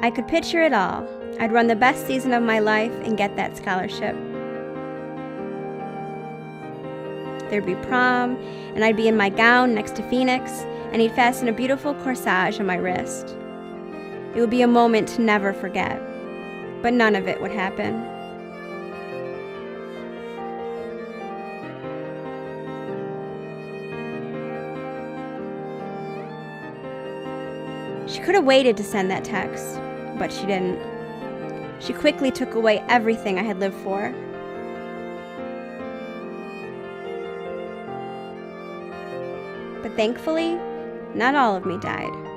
I could picture it all. I'd run the best season of my life and get that scholarship. There'd be prom, and I'd be in my gown next to Phoenix, and he'd fasten a beautiful corsage on my wrist. It would be a moment to never forget, but none of it would happen. She could have waited to send that text, but she didn't. She quickly took away everything I had lived for. But thankfully, not all of me died.